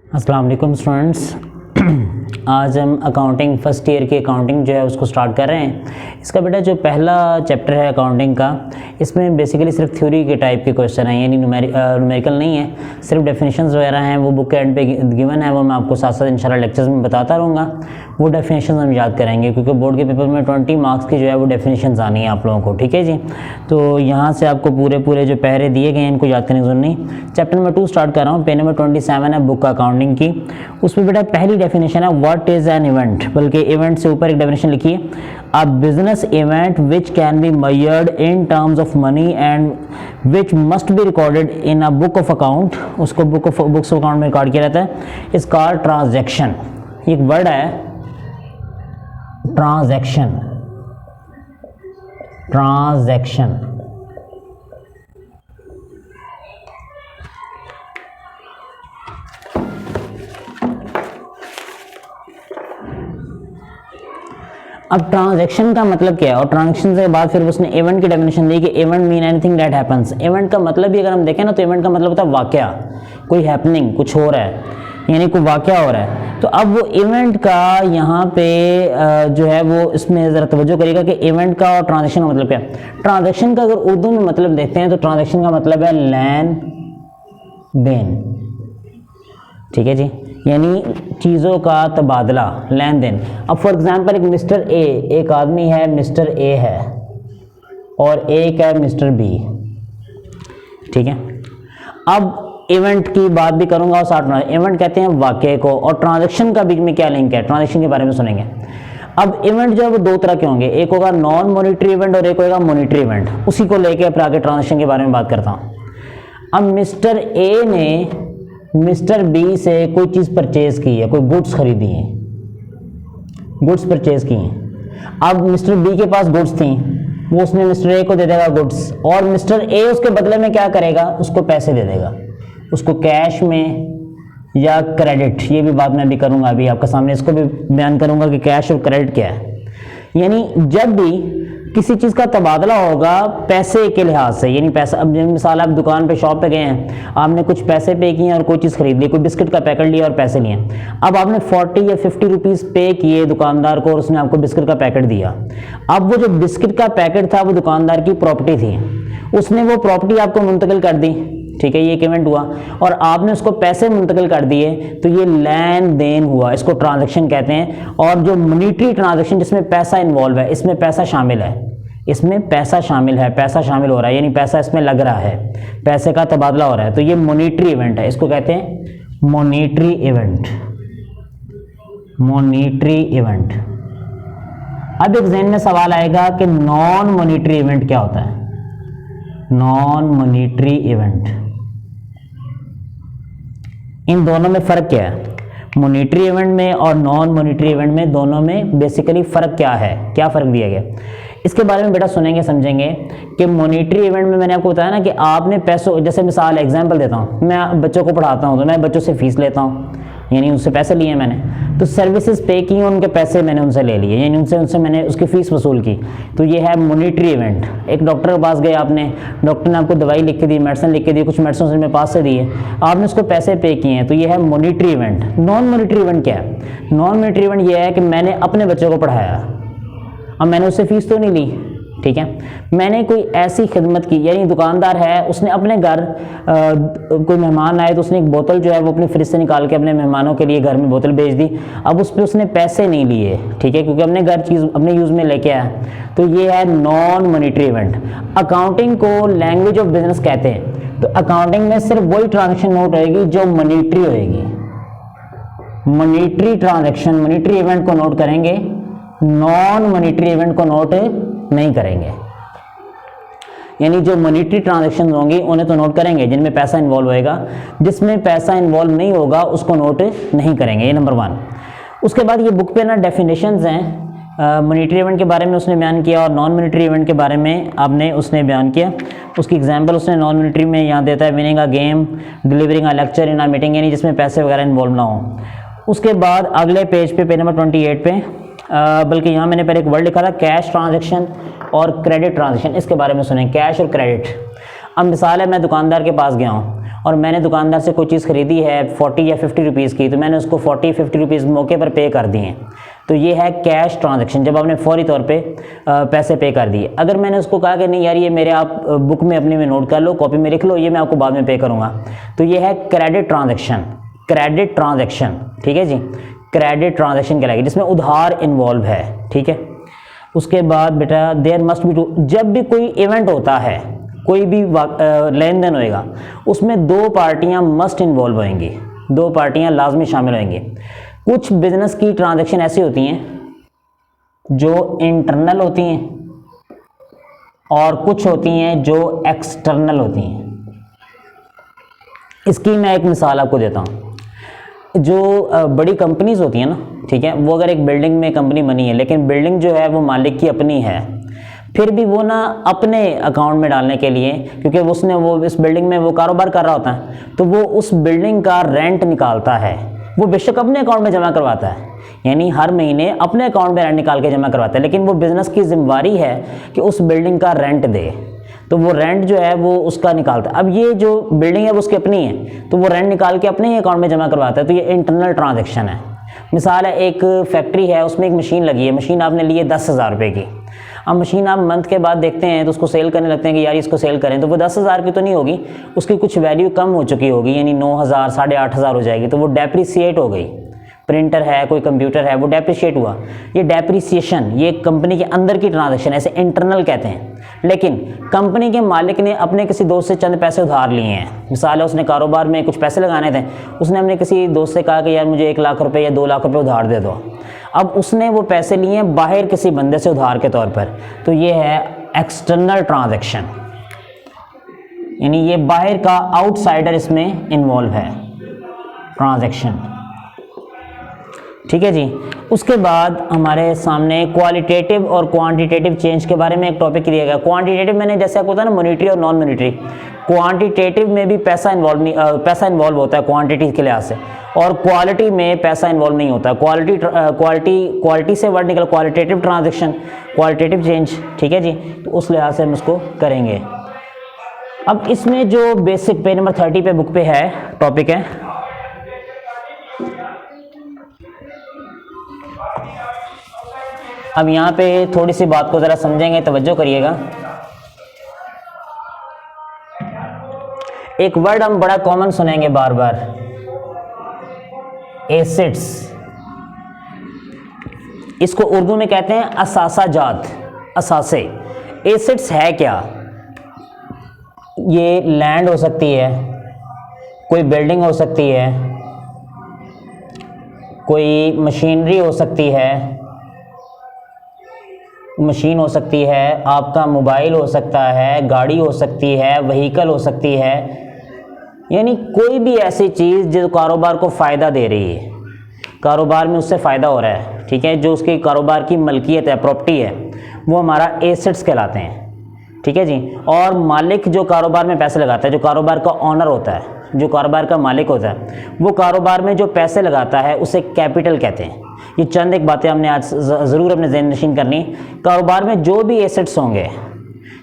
अस्सलाम वालेकुम स्टूडेंट्स। आज हम अकाउंटिंग फर्स्ट ईयर की अकाउंटिंग जो है उसको स्टार्ट कर रहे हैं। इसका बेटा जो पहला चैप्टर है अकाउंटिंग का, इसमें बेसिकली सिर्फ थ्योरी के टाइप के क्वेश्चन हैं, यानी न्यूमेरिकल नहीं है, सिर्फ डेफिनेशंस वगैरह हैं, वो बुक के एंड पे गिवन है, वो मैं आपको साथ साथ इंशाल्लाह लेक्चर्स में बताता रहूँगा। वो डेफिनेशंस हम याद करेंगे क्योंकि बोर्ड के पेपर में 20 मार्क्स की जो है वो डेफिनेशंस आनी है आप लोगों को, ठीक है जी। तो यहाँ से आपको पूरे जो पहरे दिए गए हैं इनको याद करने की जरूरत नहीं। चैप्टर नंबर 2 स्टार्ट कर रहा हूँ, पेज नंबर 27 है बुक अकाउंटिंग की। उसमें बेटा पहली डेफिनेशन है व्हाट इज एन इवेंट, बल्कि इवेंट से ऊपर एक डेफिनेशन लिखिए, a business event which can be measured in terms of money and which must be recorded in a book of account. उसको बुक्स ऑफ अकाउंट में record किया जाता है। इस कॉल्ड ट्रांजैक्शन, एक वर्ड है ट्रांजैक्शन। अब ट्रांजैक्शन का मतलब क्या है, और ट्रांजैक्शन से बाद फिर उसने इवेंट की डेफिनेशन दी कि event mean anything that happens. Event का मतलब भी अगर हम देखें ना तो इवेंट का मतलब होता है वाकया, कोई हैपनिंग, कुछ हो रहा है, यानी कोई वाकया हो रहा है। तो अब वो इवेंट का यहाँ पे जो है वो इसमें ज़रा तवज्जो करिएगा कि इवेंट का और ट्रांजैक्शन का मतलब क्या है। ट्रांजैक्शन का अगर उर्दू में मतलब देखते हैं तो ट्रांजैक्शन का मतलब है लेन देन, ठीक है जी, यानी चीज़ों का तबादला, लेन देन। अब फॉर एग्जांपल एक मिस्टर ए, एक आदमी है मिस्टर ए है, और एक है मिस्टर बी, ठीक है। अब इवेंट की बात भी करूंगा और साथ में इवेंट कहते हैं वाकये को, और ट्रांजैक्शन का बीच में क्या लिंक है, ट्रांजैक्शन के बारे में सुनेंगे। अब इवेंट जो है वो दो तरह के होंगे, एक होगा नॉन मॉनिटरी इवेंट और एक होगा मॉनिटरी इवेंट। उसी को लेके फिर आगे ट्रांजैक्शन के बारे में बात करता हूँ। अब मिस्टर ए ने मिस्टर बी से कोई चीज़ परचेज की है, कोई गुड्स खरीदी है, गुड्स परचेज की हैं। अब मिस्टर बी के पास गुड्स थी, वो उसने मिस्टर ए को दे देगा गुड्स, और मिस्टर ए उसके बदले में क्या करेगा, उसको पैसे दे देगा, उसको कैश में या क्रेडिट। ये भी बात मैं भी करूंगा अभी आपके सामने, इसको भी बयान करूंगा कि कैश और क्रेडिट क्या है। यानी जब भी किसी चीज़ का तबादला होगा पैसे के लिहाज से, यानी पैसा, अब मिसाल आप दुकान पे शॉप पे गए हैं, आपने कुछ पैसे पे किए और कोई चीज़ खरीद ली, कोई बिस्किट का पैकेट लिया और पैसे लिए। अब आपने 40 या 50 रुपीज़ पे किए दुकानदार को और उसने आपको बिस्किट का पैकेट दिया। अब वो जो बिस्किट का पैकेट था वो दुकानदार की प्रॉपर्टी थी, उसने वो प्रॉपर्टी आपको मुंतकिल कर दी, ठीक है, ये एक इवेंट हुआ, और आपने उसको पैसे मुंतकिल कर दिए, तो ये लेन देन हुआ, इसको ट्रांजैक्शन कहते हैं। और जो मॉनिटरी ट्रांजैक्शन जिसमें पैसा इन्वॉल्व है, इसमें पैसा शामिल है, इसमें पैसा शामिल है, पैसा शामिल हो रहा है, यानी पैसा इसमें लग रहा है, पैसे का तबादला हो रहा है, तो ये मॉनिटरी इवेंट है, इसको कहते हैं मॉनिटरी इवेंट। Monetary event. अब एक ज़हन में सवाल आएगा कि नॉन मॉनिटरी इवेंट क्या होता है। नॉन मॉनिटरी इवेंट, इन दोनों में फ़र्क क्या है, मॉनिटरी इवेंट में और नॉन मॉनिटरी इवेंट में, दोनों में बेसिकली फ़र्क क्या है, क्या फ़र्क दिया गया, इसके बारे में बेटा सुनेंगे समझेंगे। कि मॉनिटरी इवेंट में मैंने आपको बताया ना कि आपने पैसों, जैसे मिसाल एग्जांपल देता हूँ, मैं बच्चों को पढ़ाता हूँ तो मैं बच्चों से फीस लेता हूँ, यानी उनसे पैसे लिए मैंने, तो सर्विसेज पे की, उनके पैसे मैंने उनसे ले लिए, यानी उनसे मैंने उसकी फ़ीस वसूल की, तो ये है मॉनिटरी इवेंट। एक डॉक्टर के पास गए आपने, डॉक्टर ने आपको दवाई लिख के दी, मेडिसिन लिख के दी, कुछ मेडिसिन उसने पास से दिए, आपने उसको पैसे पे किए हैं, तो ये है monetary event. Non monetary event क्या है, नॉन मॉनिटरी इवेंट ये है कि मैंने अपने बच्चों को पढ़ाया, अब मैंने उससे फ़ीस तो नहीं ली, ठीक है, मैंने कोई ऐसी खिदमत की, यानी दुकानदार है, उसने अपने घर कोई मेहमान आए तो उसने एक बोतल जो है वो अपने फ्रिज से निकाल के अपने मेहमानों के लिए घर में बोतल भेज दी। अब उस पर उसने पैसे नहीं लिए, ठीक है, क्योंकि अपने घर चीज़ अपने यूज़ में लेके आया, तो ये है नॉन मॉनिटरी इवेंट। अकाउंटिंग को लैंग्वेज ऑफ बिजनेस कहते हैं, तो अकाउंटिंग में सिर्फ वही ट्रांजेक्शन नोट होएगी जो मॉनिटरी होएगी, मॉनिटरी ट्रांजेक्शन, मॉनिटरी इवेंट को नोट करेंगे, नॉन मॉनिटरी इवेंट को नोट नहीं करेंगे। यानी जो मॉनिटरी ट्रांजैक्शन होंगी उन्हें तो नोट करेंगे जिनमें पैसा इन्वॉल्व होएगा, जिसमें पैसा इन्वॉल्व नहीं होगा उसको नोट नहीं करेंगे, ये नंबर 1। उसके बाद ये बुक पे ना डेफिनेशंस हैं, मॉनिटरी इवेंट के बारे में उसने बयान किया और नॉन मॉनिटरी इवेंट के बारे में आपने उसने बयान किया। उसकी एग्जांपल उसने नॉन मॉनिटरी में यहाँ देता है, winning a game, delivering a lecture in a meeting, यानी जिसमें पैसे वगैरह इन्वॉल्व ना हो। उसके बाद अगले पेज पे, पेज नंबर 28 पे, बल्कि यहाँ मैंने पहले एक वर्ड लिखा था कैश ट्रांजैक्शन और क्रेडिट ट्रांजैक्शन, इसके बारे में सुने, कैश और क्रेडिट। अब मिसाल है मैं दुकानदार के पास गया हूँ और मैंने दुकानदार से कोई चीज़ ख़रीदी है 40 या 50 रुपीज़ की, तो मैंने उसको 40-50 रुपीज़ मौके पर पे कर दिए, तो ये है कैश ट्रांजैक्शन, जब आपने फौरी तौर पे पैसे पे कर दिए। अगर मैंने उसको कहा कि नहीं यार ये मेरे आप बुक में अपने में नोट कर लो, कॉपी में लिख लो, ये मैं आपको बाद में पे करूँगा, तो ये है क्रेडिट ट्रांजैक्शन। क्रेडिट ट्रांजैक्शन, ठीक है जी, क्रेडिट ट्रांजैक्शन कहलाएगी, जिसमें उधार इन्वॉल्व है, ठीक है। उसके बाद बेटा देयर मस्ट बी टू, जब भी कोई इवेंट होता है, कोई भी लेन देन होएगा, उसमें दो पार्टियां मस्ट इन्वॉल्व होंगी, दो पार्टियां लाजमी शामिल होंगी। कुछ बिजनेस की ट्रांजैक्शन ऐसी होती हैं जो इंटरनल होती हैं और कुछ होती हैं जो एक्सटर्नल होती हैं। इसकी मैं एक मिसाल आपको देता हूँ। जो बड़ी कंपनीज होती हैं ना, ठीक है, वो अगर एक बिल्डिंग में कंपनी बनी है, लेकिन बिल्डिंग जो है वो मालिक की अपनी है, फिर भी वो ना अपने अकाउंट में डालने के लिए, क्योंकि उसने वो इस बिल्डिंग में वो कारोबार कर रहा होता है, तो वो उस बिल्डिंग का रेंट निकालता है, वो बेशक अपने अकाउंट में जमा करवाता है, यानी हर महीने अपने अकाउंट में रेंट निकाल के जमा करवाता है, लेकिन वो बिज़नेस की जिम्मेवारी है कि उस बिल्डिंग का रेंट दे, तो वो रेंट जो है वो उसका निकालता है। अब ये जो बिल्डिंग है वो उसकी अपनी है, तो वो रेंट निकाल के अपने ही अकाउंट में जमा करवाता है, तो ये इंटरनल ट्रांजैक्शन है। मिसाल है, एक फैक्ट्री है, उसमें एक मशीन लगी है, मशीन आपने ली है 10,000 रुपये की। अब मशीन आप मंथ के बाद देखते हैं तो उसको सेल करने लगते हैं कि यार इसको सेल करें, तो वो 10,000 की तो नहीं होगी, उसकी कुछ वैल्यू कम हो चुकी होगी, यानी 9,000 8,500 हो जाएगी, तो वो डेप्रिसिएट हो गई। प्रिंटर है, कोई कंप्यूटर है, वो डेप्रिशिएट हुआ। ये डेप्रिसिएशन, ये कंपनी के अंदर की ट्रांजैक्शन, ऐसे इंटरनल कहते हैं। लेकिन कंपनी के मालिक ने अपने किसी दोस्त से चंद पैसे उधार लिए हैं, मिसाल है उसने कारोबार में कुछ पैसे लगाने थे, उसने अपने किसी दोस्त से कहा कि यार मुझे 1 लाख रुपए या 2 लाख रुपए उधार दे दो। अब उसने वो पैसे लिए हैं बाहर किसी बंदे से उधार के तौर पर, तो ये है एक्सटर्नल ट्रांजैक्शन, यानी ये बाहर का आउटसाइडर इसमें इन्वॉल्व है ट्रांजैक्शन, ठीक है जी। उसके बाद हमारे सामने क्वालिटेटिव और क्वांटिटेटिव चेंज के बारे में एक टॉपिक दिया गया। क्वांटिटेटिव मैंने जैसे आपको बताया ना, मॉनेटरी और नॉन मॉनेटरी। क्वांटिटेटिव में भी पैसा इन्वॉल्व होता है क्वांटिटी के लिहाज से, और क्वालिटी में पैसा इन्वॉल्व नहीं होता। क्वालिटी से वर्ड निकला क्वालिटेटिव ट्रांजैक्शन, क्वालिटेटिव चेंज, ठीक है जी, तो उस लिहाज से हम उसको करेंगे। अब इसमें जो बेसिक पेज नंबर 30 पे बुक पे है टॉपिक है, अब यहाँ पे थोड़ी सी बात को ज़रा समझेंगे, तवज्जो करिएगा। एक वर्ड हम बड़ा कॉमन सुनेंगे बार बार, एसेट्स। इसको उर्दू में कहते हैं असासाजात, असासे। एसेट्स है क्या? ये लैंड हो सकती है, कोई बिल्डिंग हो सकती है, कोई मशीनरी हो सकती है, मशीन हो सकती है, आपका मोबाइल हो सकता है, गाड़ी हो सकती है, व्हीकल हो सकती है, यानी कोई भी ऐसी चीज़ जो कारोबार को फ़ायदा दे रही है, कारोबार में उससे फ़ायदा हो रहा है, ठीक है, जो उसकी कारोबार की मलकियत है, प्रॉपर्टी है, वो हमारा एसेट्स कहलाते हैं, ठीक है जी। और मालिक जो कारोबार में पैसे लगाता है, जो कारोबार का ऑनर होता है, जो कारोबार का मालिक होता है, वो कारोबार में जो पैसे लगाता है उसे कैपिटल कहते हैं। ये चंद एक बातें हमने आज ज़रूर अपने ज़हन नशीन करनी। कारोबार में जो भी एसेट्स होंगे,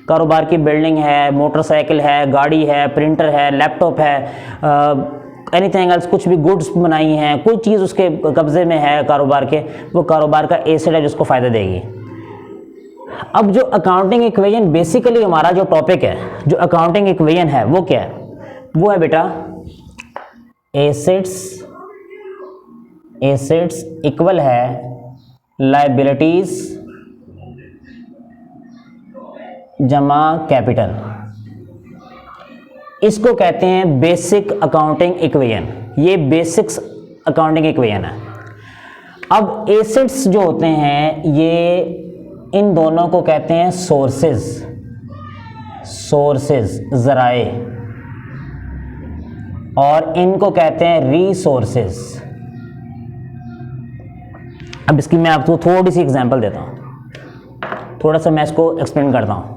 कारोबार की बिल्डिंग है, मोटरसाइकिल है, गाड़ी है, प्रिंटर है, लैपटॉप है, एनीथिंग एल्स, कुछ भी गुड्स बनाई हैं, कोई चीज़ उसके कब्ज़े में है कारोबार के, वो कारोबार का एसेट है जिसको फ़ायदा देगी। अब जो अकाउंटिंग इक्वेशन बेसिकली हमारा जो टॉपिक है, जो अकाउंटिंग इक्वेशन है वो क्या है? वो है बेटा एसेट्स इक्वल है लायबिलिटीज जमा कैपिटल। इसको कहते हैं बेसिक अकाउंटिंग इक्वेशन। ये बेसिक्स अकाउंटिंग इक्वेशन है। अब एसेट्स जो होते हैं, ये इन दोनों को कहते हैं सोर्सेज ज़राए, और इनको कहते हैं रिसोर्सेज। अब इसकी मैं आपको थोड़ी सी एग्जांपल देता हूँ, थोड़ा सा मैं इसको एक्सप्लेन करता हूँ।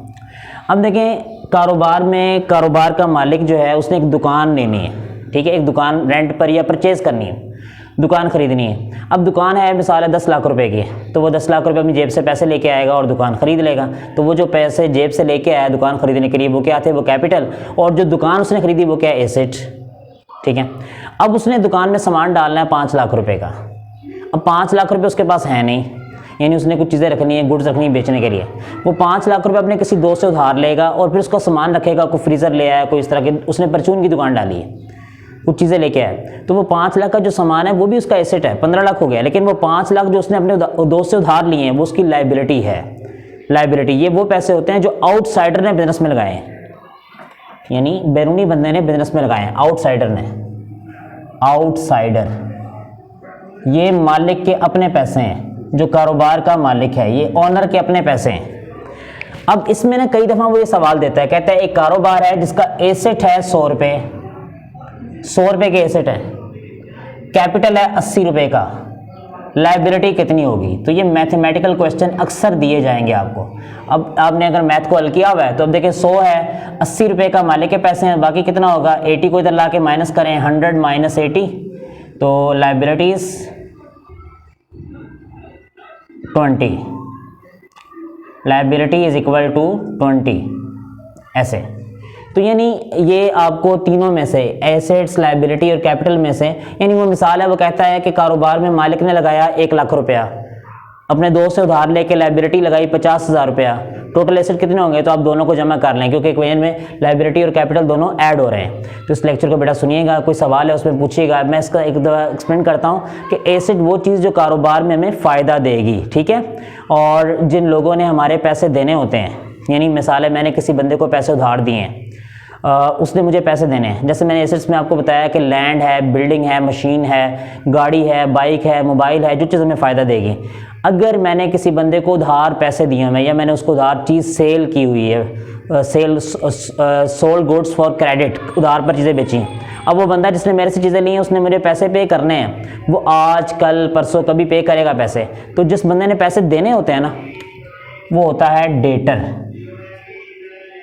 अब देखें, कारोबार में कारोबार का मालिक जो है उसने एक दुकान लेनी है, ठीक है, एक दुकान रेंट पर या परचेज़ करनी है। दुकान खरीदनी है। अब दुकान है मिसाल है 10 लाख रुपए की, तो वो 10 लाख रुपए अपनी जेब से पैसे लेके आएगा और दुकान खरीद लेगा। तो वो जो पैसे जेब से लेके आया दुकान खरीदने के लिए वो क्या थे, वो कैपिटल, और जो दुकान उसने खरीदी वो क्या, एसेट। ठीक है, अब उसने दुकान में सामान डालना है 5 लाख रुपए का। अब 5 लाख रुपए उसके पास है नहीं, यानी उसने कुछ चीज़ें रखनी है, गुड्स रखनी है बेचने के लिए। वो 5 लाख रुपए अपने किसी दोस्त से उधार लेगा और फिर उसका सामान रखेगा, कोई फ्रीज़र ले आया, कोई इस तरह के, उसने परचून की दुकान डाली है, कुछ चीज़ें लेके आया, तो वो 5 लाख का जो सामान है वो भी उसका एसेट है, 15 लाख हो गया। लेकिन वो 5 लाख जो उसने अपने दोस्त से उधार लिए हैं वो उसकी लाइबिलिटी है। लाइबिलिटी ये वो पैसे होते हैं जो आउटसाइडर ने बिजनेस में लगाए हैं, यानी बैरूनी बंदे ने बिजनेस में लगाए हैं, आउटसाइडर ने। आउटसाइडर ये मालिक के अपने पैसे हैं, जो कारोबार का मालिक है ये ओनर के अपने पैसे हैं। अब इसमें ना कई दफ़ा वो ये सवाल देता है, कहता है एक कारोबार है जिसका एसेट है 100 रुपये, 100 रुपये के एसेट है, कैपिटल है 80 रुपये का, लाइबिलिटी कितनी होगी। तो ये मैथमेटिकल क्वेश्चन अक्सर दिए जाएंगे आपको। अब आपने अगर मैथ को हल किया हुआ है तो अब देखें 100 है, 80 रुपये का मालिक के पैसे हैं, बाकी कितना होगा, 80 को इधर ला के माइनस करें, 100 माइनस 80, तो liabilities 20, liability is equal to 20, ऐसे। तो यानी ये आपको तीनों में से, एसेट्स, लाइबिलिटी और कैपिटल में से, यानी वो मिसाल है, वो कहता है कि कारोबार में मालिक ने लगाया 1 लाख रुपया, अपने दोस्त से उधार लेके लाइबिलिटी लगाई 50,000 रुपया, टोटल एसेट कितने होंगे, तो आप दोनों को जमा कर लें, क्योंकि इक्वेशन में लाइबिलिटी और कैपिटल दोनों ऐड हो रहे हैं। तो इस लेक्चर को बेटा सुनिएगा, कोई सवाल है उसमें पूछिएगा। मैं इसका एक दफ़ा एक्सप्लेन करता हूँ कि एसेट वो चीज़ जो कारोबार में हमें फ़ायदा देगी, ठीक है। और जिन लोगों ने हमारे पैसे देने होते हैं, यानी मिसाल है मैंने किसी बंदे को पैसे उधार दिए हैं, उसने मुझे पैसे देने हैं। जैसे मैंने एसेट्स में आपको बताया कि लैंड है, बिल्डिंग है, मशीन है, गाड़ी है, बाइक है, मोबाइल है, जो चीज़ हमें फ़ायदा देगी। अगर मैंने किसी बंदे को उधार पैसे दिए हैं या मैंने उसको उधार चीज़ सेल की हुई है, सोल्ड गुड्स फॉर क्रेडिट, उधार पर चीज़ें बेची, अब वो बंदा जिसने मेरे से चीज़ें ली हैं उसने मुझे पैसे पे करने हैं, वो आज कल परसों कभी पे करेगा पैसे। तो जिस बंदे ने पैसे देने होते हैं ना, वो होता है डेटर,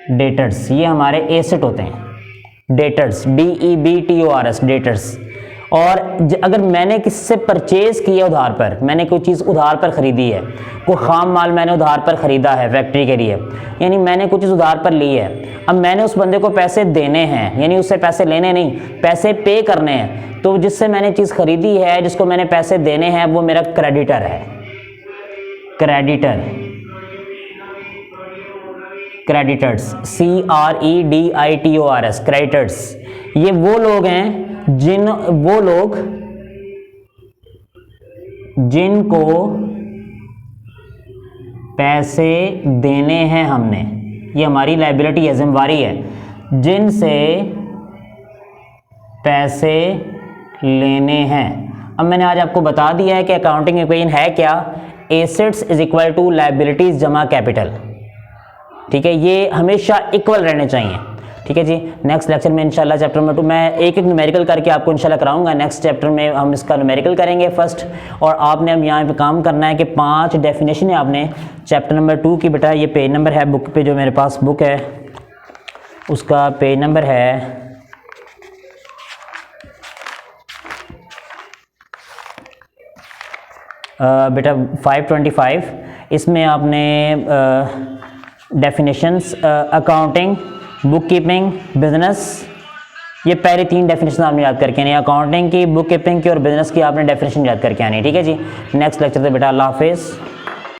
डेटर्स। ये हमारे एसेट होते हैं, डेटर्स, DEBTORS, डेटर्स। और अगर मैंने किससे परचेज किया उधार पर, मैंने कोई चीज़ उधार पर ख़रीदी है, कोई ख़ाम माल मैंने उधार पर ख़रीदा है फैक्ट्री के लिए, यानी मैंने कुछ चीज़ उधार पर ली है, अब मैंने उस बंदे को पैसे देने हैं, यानी उससे पैसे लेने नहीं, पैसे पे करने हैं। तो जिससे मैंने चीज़ ख़रीदी है, जिसको मैंने पैसे देने हैं, वो मेरा क्रेडिटर है, क्रेडिटर, क्रेडिटर्स, CREDITORS, क्रेडिटर्स। ये वो लोग हैं जिनको पैसे देने हैं हमने, ये हमारी लाइबिलिटी है, जिम्मेवारी है, जिनसे पैसे लेने हैं। अब मैंने आज आपको बता दिया है कि अकाउंटिंग इक्वेशन है क्या, assets is equal to liabilities जमा कैपिटल, ठीक है। ये हमेशा इक्वल रहने चाहिए, ठीक है जी। नेक्स्ट लेक्चर में इंशाल्लाह चैप्टर नंबर 2 मैं एक एक न्यूमेरिकल करके आपको इंशाल्लाह कराऊंगा। नेक्स्ट चैप्टर में हम इसका न्यूमेरिकल करेंगे फर्स्ट, और आपने अब यहाँ पे काम करना है कि 5 डेफिनेशन है आपने चैप्टर नंबर 2 की। बेटा ये पेज नंबर है बुक पे, जो मेरे पास बुक है उसका पेज नंबर है बेटा 525। इसमें आपने definitions, accounting, book keeping, business, ये पहले 3 डेफिनेशन आपने याद करके आनी, अकाउंटिंग की, बुक कीपिंग की और बिजनेस की आपने डेफिनेशन याद करके आनी, ठीक है जी। नेक्स्ट लेक्चर से बेटा अल्लाह हाफिज़।